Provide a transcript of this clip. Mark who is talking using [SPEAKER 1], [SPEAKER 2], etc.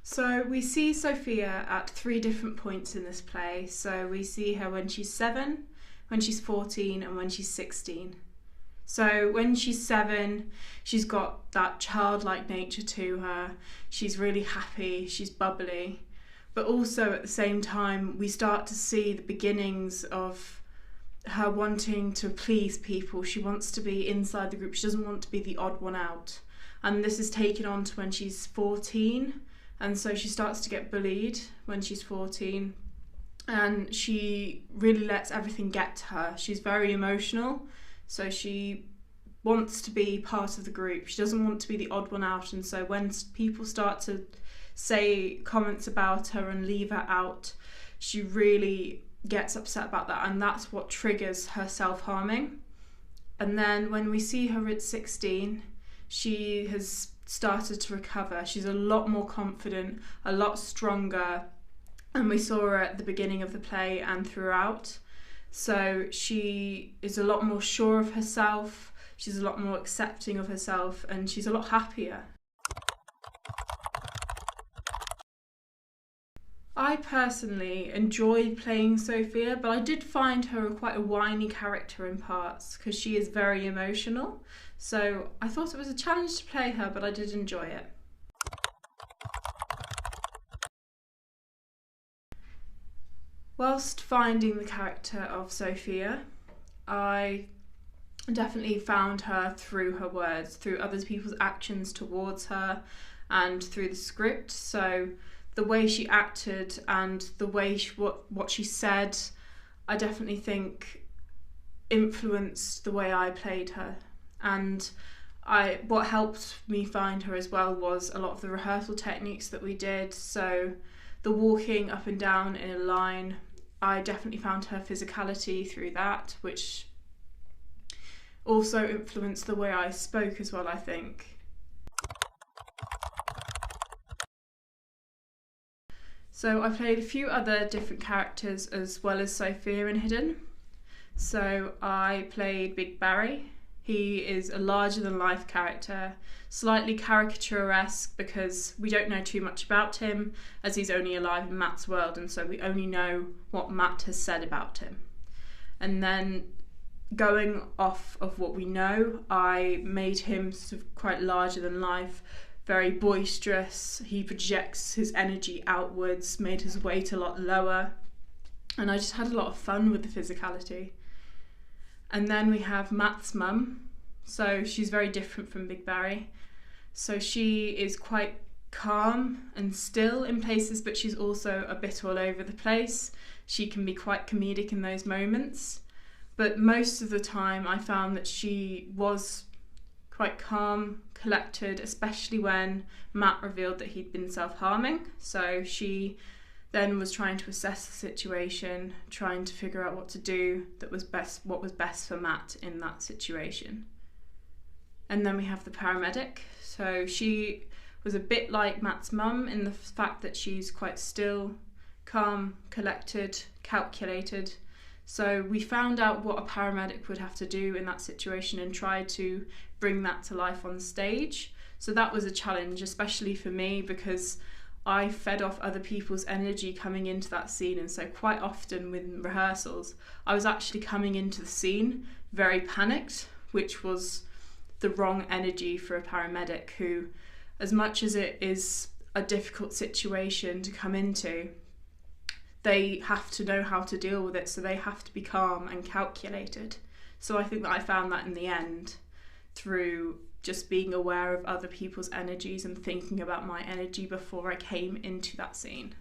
[SPEAKER 1] So we see Sophia at 3 different points in this play. So we see her when she's 7, when she's 14, and when she's 16. So when she's 7, she's got that childlike nature to her. She's really happy, she's bubbly. But also at the same time, we start to see the beginnings of her wanting to please people. She wants to be inside the group. She doesn't want to be the odd one out. And this is taken on to when she's 14. And so she starts to get bullied when she's 14. And she really lets everything get to her. She's very emotional. So she wants to be part of the group. She doesn't want to be the odd one out. And so when people start to say comments about her and leave her out, she really gets upset about that, and that's what triggers her self-harming. And then when we see her at 16, she has started to recover. She's a lot more confident, a lot stronger, and we saw her at the beginning of the play and throughout. So she is a lot more sure of herself, she's a lot more accepting of herself, and she's a lot happier. I personally enjoyed playing Sophia, but I did find her quite a whiny character in parts because she is very emotional. So I thought it was a challenge to play her, but I did enjoy it. Whilst finding the character of Sophia, I definitely found her through her words, through other people's actions towards her, and through the script. So the way she acted and the way what she said, I definitely think influenced the way I played her. And what helped me find her as well was a lot of the rehearsal techniques that we did. So the walking up and down in a line, I definitely found her physicality through that, which also influenced the way I spoke as well, I think. So I played a few other different characters as well as Sophia in Hidden. So I played Big Barry. He is a larger than life character, slightly caricaturesque because we don't know too much about him as he's only alive in Matt's world, and so we only know what Matt has said about him. And then going off of what we know, I made him sort of quite larger than life, very boisterous. He projects his energy outwards, made his weight a lot lower, and I just had a lot of fun with the physicality. And then we have Matt's mum. So she's very different from Big Barry. So she is quite calm and still in places, but she's also a bit all over the place. She can be quite comedic in those moments, but most of the time I found that she was quite calm, collected, especially when Matt revealed that he'd been self-harming. So she then was trying to assess the situation, trying to figure out what to do what was best for Matt in that situation. And then we have the paramedic. So she was a bit like Matt's mum in the fact that she's quite still, calm, collected, calculated. So we found out what a paramedic would have to do in that situation and tried to bring that to life on stage. So that was a challenge, especially for me, because I fed off other people's energy coming into that scene. And so quite often with rehearsals, I was actually coming into the scene very panicked, which was the wrong energy for a paramedic who, as much as it is a difficult situation to come into, they have to know how to deal with it, so they have to be calm and calculated. So I think that I found that in the end through just being aware of other people's energies and thinking about my energy before I came into that scene.